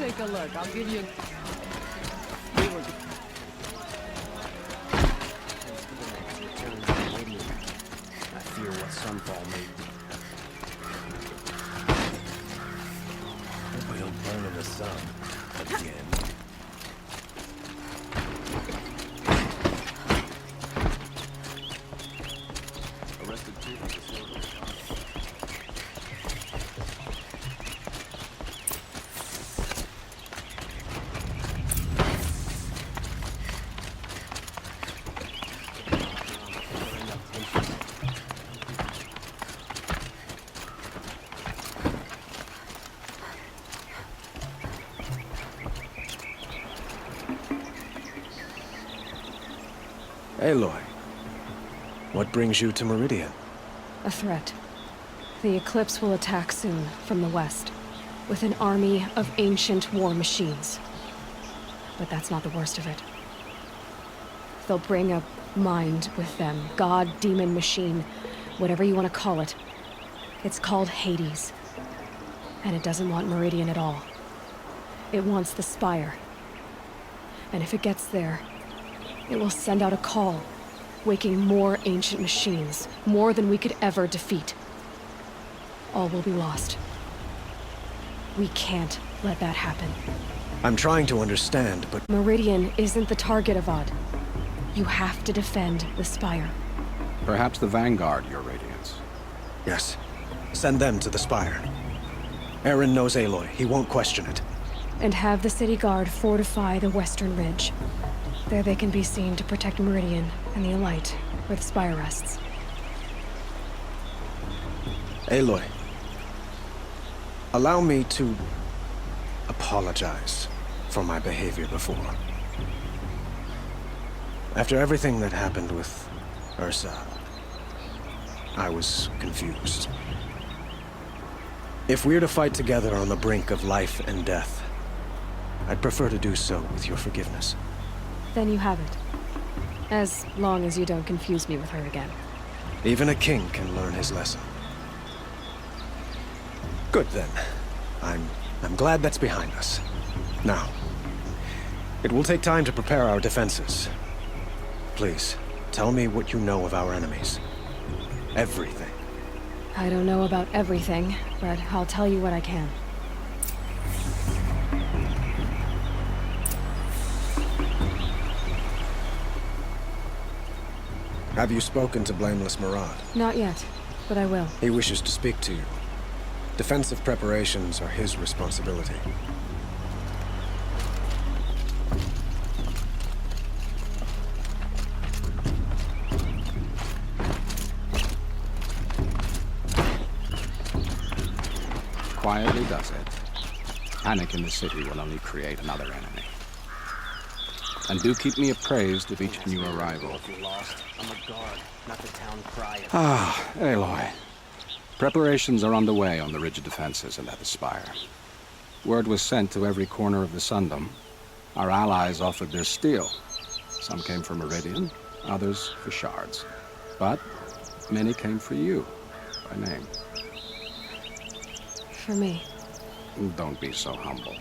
take a look. I'll give you... I fear what sunfall may be. Hope I don't burn in the sun again. Arrested two for disorderly conduct. Aloy, what brings you to Meridian? A threat. The Eclipse will attack soon, from the west, with an army of ancient war machines. But that's not the worst of it. They'll bring a mind with them, god, demon, machine, whatever you want to call it. It's called Hades. And it doesn't want Meridian at all. It wants the Spire. And if it gets there, it will send out a call, waking more ancient machines, more than we could ever defeat. All will be lost. We can't let that happen. I'm trying to understand, but... Meridian isn't the target, Avad. You have to defend the Spire. Perhaps the Vanguard, Your Radiance. Yes. Send them to the Spire. Aaron knows Aloy. He won't question it. And have the City Guard fortify the Western Ridge. There they can be seen to protect Meridian and the Elite, where the Spire rests. Aloy, allow me to apologize for my behavior before. After everything that happened with Ursa, I was confused. If we're to fight together on the brink of life and death, I'd prefer to do so with your forgiveness. Then you have it. As long as you don't confuse me with her again. Even a king can learn his lesson. Good then. I'm glad that's behind us. Now, it will take time to prepare our defenses. Please, tell me what you know of our enemies. Everything. I don't know about everything, but I'll tell you what I can. Have you spoken to Blameless Murad? Not yet, but I will. He wishes to speak to you. Defensive preparations are his responsibility. Quietly does it. Panic in the city will only create another enemy. And do keep me appraised of each new arrival. If you're lost, I'm a guard, not the town crier. Ah, Aloy. Preparations are underway on the ridge of defenses and at the Spire. Word was sent to every corner of the Sundom. Our allies offered their steel. Some came for Meridian, others for shards. But many came for you, by name. For me. Don't be so humble.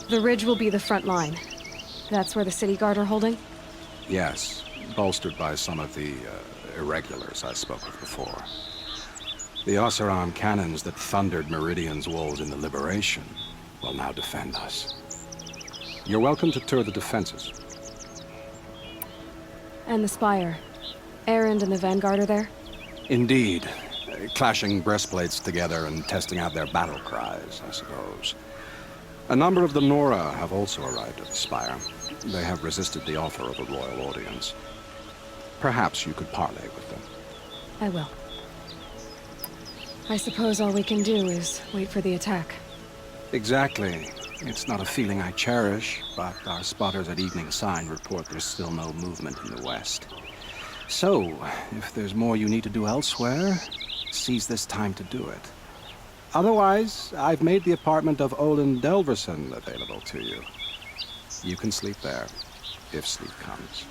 The ridge will be the front line. That's where the City Guard are holding? Yes, bolstered by some of the irregulars I spoke of before. The Oseram cannons that thundered Meridian's walls in the Liberation will now defend us. You're welcome to tour the defenses. And the Spire. Erend and the Vanguard are there? Indeed. Clashing breastplates together and testing out their battle cries, I suppose. A number of the Nora have also arrived at the Spire. They have resisted the offer of a royal audience. Perhaps you could parley with them. I will. I suppose all we can do is wait for the attack. Exactly. It's not a feeling I cherish, but our spotters at Evening Sign report there's still no movement in the west. So, if there's more you need to do elsewhere, seize this time to do it. Otherwise, I've made the apartment of Olin Delverson available to you. You can sleep there, if sleep comes.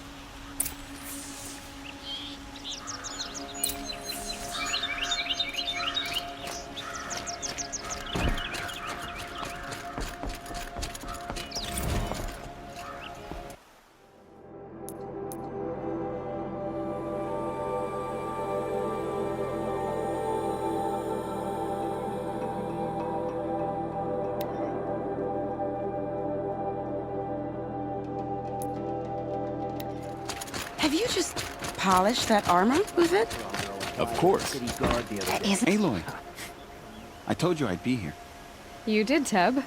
Have you just polished that armor with it? Of course. City guard the other day. Isn't Aloy, I told you I'd be here. You did, Teb.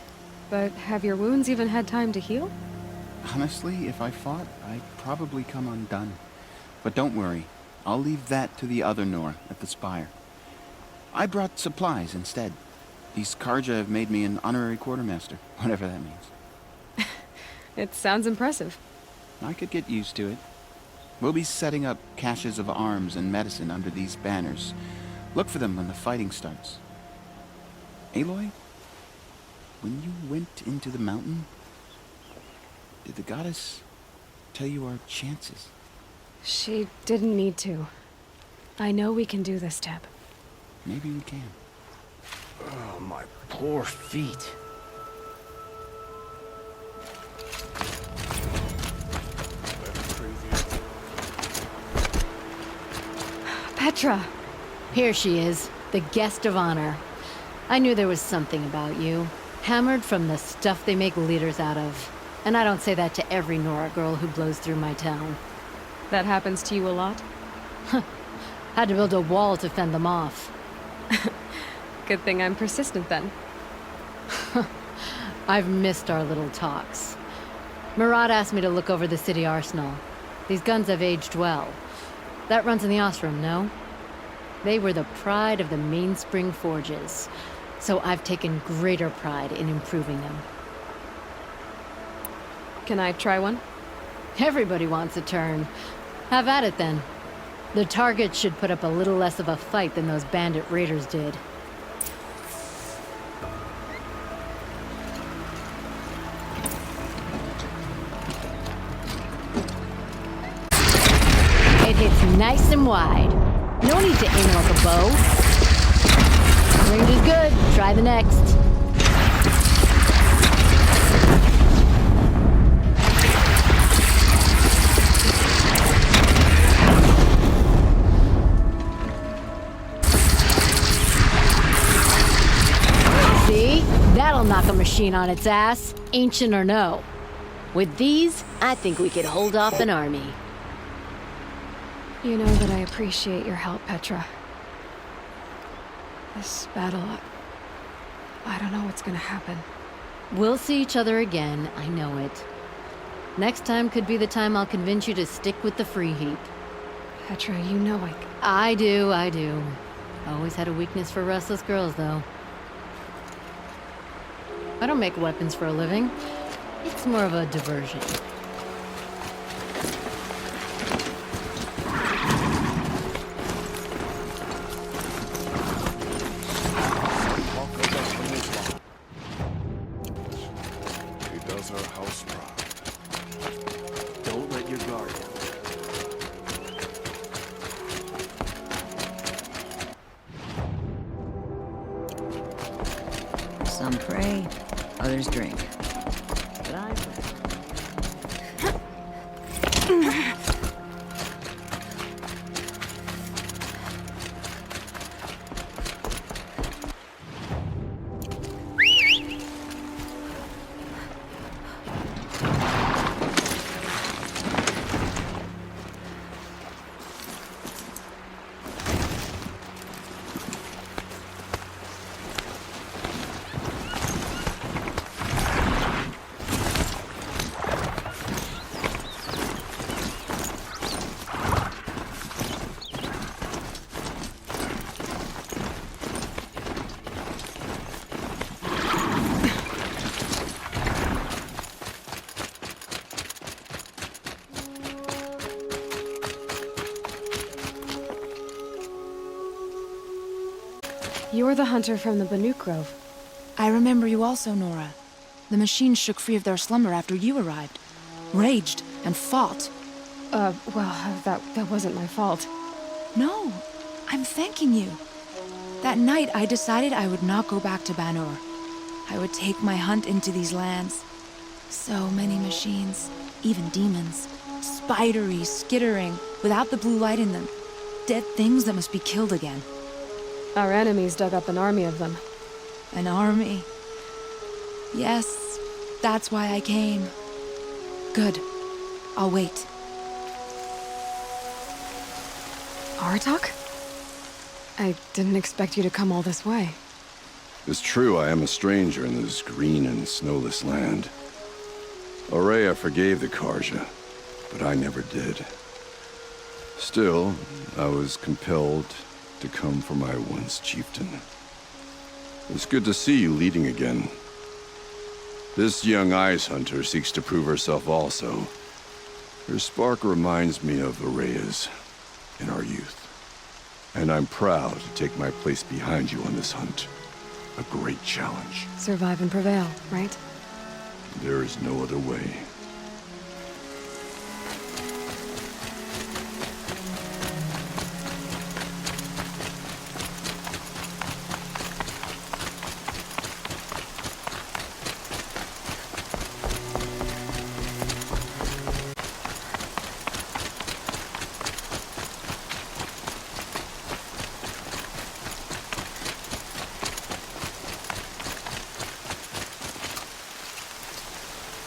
But have your wounds even had time to heal? Honestly, if I fought, I'd probably come undone. But don't worry, I'll leave that to the other Nora at the Spire. I brought supplies instead. These Karja have made me an honorary quartermaster, whatever that means. It sounds impressive. I could get used to it. We'll be setting up caches of arms and medicine under these banners. Look for them when the fighting starts. Aloy, when you went into the mountain, did the goddess tell you our chances? She didn't need to. I know we can do this, Teb. Maybe we can. Oh, my poor feet. Petra! Here she is, the guest of honor. I knew there was something about you. Hammered from the stuff they make leaders out of. And I don't say that to every Nora girl who blows through my town. That happens to you a lot? Had to build a wall to fend them off. Good thing I'm persistent then. I've missed our little talks. Murad asked me to look over the city arsenal. These guns have aged well. That runs in the Ostrom, no? They were the pride of the Mainspring Forges, so I've taken greater pride in improving them. Can I try one? Everybody wants a turn. Have at it then. The target should put up a little less of a fight than those bandit raiders did. It hits nice and wide. No need to aim like a bow. Range is good. Try the next. See? That'll knock a machine on its ass, ancient or no. With these, I think we could hold off an army. You know that I appreciate your help, Petra. This battle, I don't know what's gonna happen. We'll see each other again, I know it. Next time could be the time I'll convince you to stick with the free heap. Petra, you know I do. Always had a weakness for restless girls, though. I don't make weapons for a living. It's more of a diversion. He does her house proud. Don't let your guard down. Some pray, others drink. But I You're the hunter from the Banuk Grove. I remember you also, Nora. The machines shook free of their slumber after you arrived. Raged and fought. Well, that wasn't my fault. No, I'm thanking you. That night, I decided I would not go back to Banur. I would take my hunt into these lands. So many machines, even demons. Spidery, skittering, without the blue light in them. Dead things that must be killed again. Our enemies dug up an army of them. An army. Yes, that's why I came. Good. I'll wait. Aratak? I didn't expect you to come all this way. It's true, I am a stranger in this green and snowless land. Aurea forgave the Karja, but I never did. Still, I was compelled to come for my once chieftain. It's good to see you leading again. This young ice hunter seeks to prove herself also. Her spark reminds me of Aurea's in our youth. And I'm proud to take my place behind you on this hunt. A great challenge. Survive and prevail, right? There is no other way.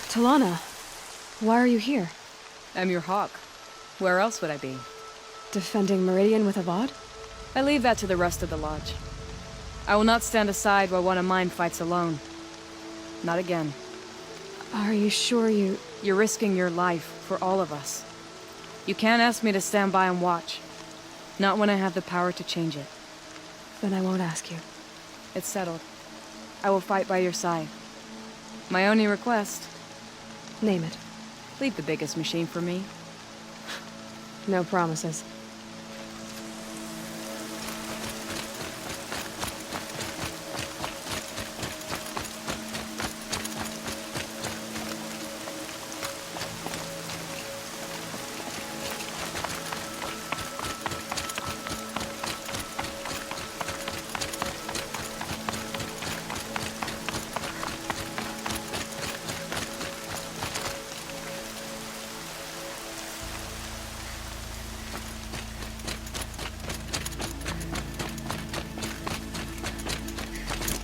Talana, why are you here? I'm your hawk. Where else would I be? Defending Meridian with Avad? I leave that to the rest of the lodge. I will not stand aside while one of mine fights alone. Not again. Are you sure you... You're risking your life for all of us. You can't ask me to stand by and watch. Not when I have the power to change it. Then I won't ask you. It's settled. I will fight by your side. My only request... Name it. Leave the biggest machine for me. No promises.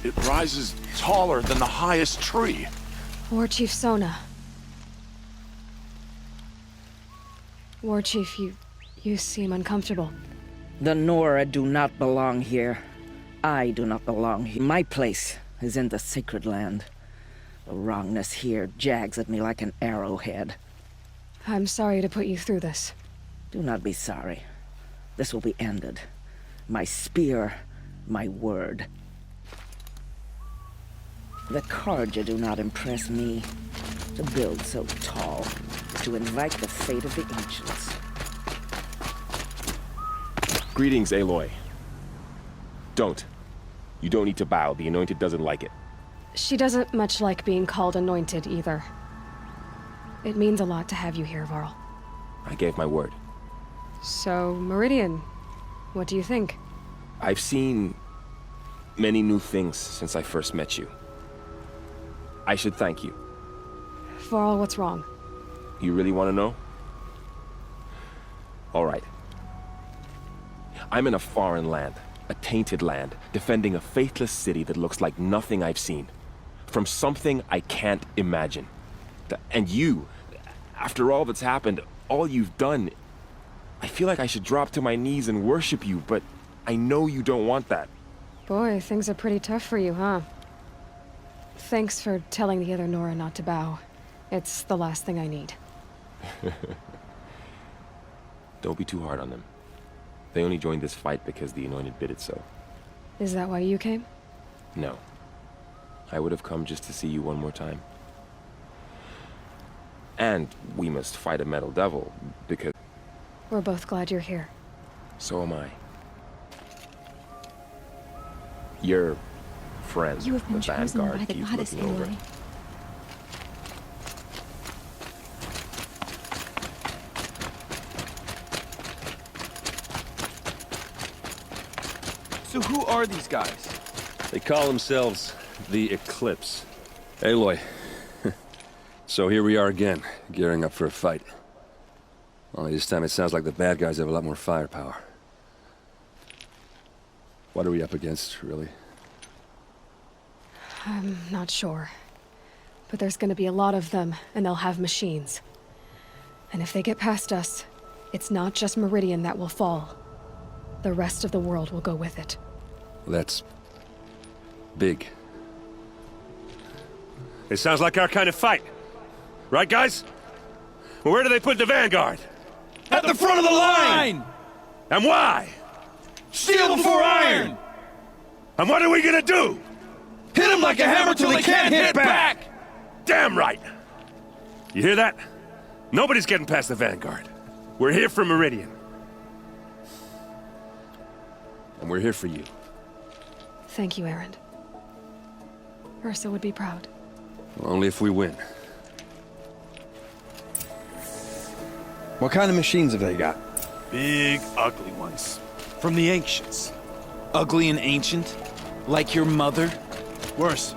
It rises taller than the highest tree. War Chief Sona. War Chief, you seem uncomfortable. The Nora do not belong here. I do not belong here. My place is in the sacred land. The wrongness here jags at me like an arrowhead. I'm sorry to put you through this. Do not be sorry. This will be ended. My spear, my word. The Karja do not impress me. To build so tall, to invite the fate of the ancients. Greetings, Aloy. Don't. You don't need to bow. The Anointed doesn't like it. She doesn't much like being called anointed, either. It means a lot to have you here, Varl. I gave my word. So, Meridian, what do you think? I've seen many new things since I first met you. I should thank you. Varl, what's wrong? You really want to know? All right. I'm in a foreign land, a tainted land, defending a faithless city that looks like nothing I've seen. From something I can't imagine. And you, after all that's happened, all you've done, I feel like I should drop to my knees and worship you, but I know you don't want that. Boy, things are pretty tough for you, huh? Thanks for telling the other Nora not to bow. It's the last thing I need. Don't be too hard on them. They only joined this fight because the Anointed bid it so. Is that why you came? No. I would have come just to see you one more time. And we must fight a metal devil, because... We're both glad you're here. So am I. Your friend, You have been the chosen Vanguard, by the keeps goddess, looking over. Aloy. So who are these guys? They call themselves the Eclipse. Aloy. So here we are again, gearing up for a fight. Only this time it sounds like the bad guys have a lot more firepower. What are we up against, really? I'm not sure. But there's gonna be a lot of them, and they'll have machines. And if they get past us, it's not just Meridian that will fall. the rest of the world will go with it. That's big. It sounds like our kind of fight. Right, guys? Well, where do they put the Vanguard? At the front of the line! And why? Steel before iron! And what are we gonna do? Hit him like a hammer till he can't hit back! Damn right! You hear that? Nobody's getting past the Vanguard. We're here for Meridian. And we're here for you. Thank you, Erend. Ursa would be proud. Well, only if we win. What kind of machines have they got? Big, ugly ones. From the ancients. Ugly and ancient? Like your mother? Worse,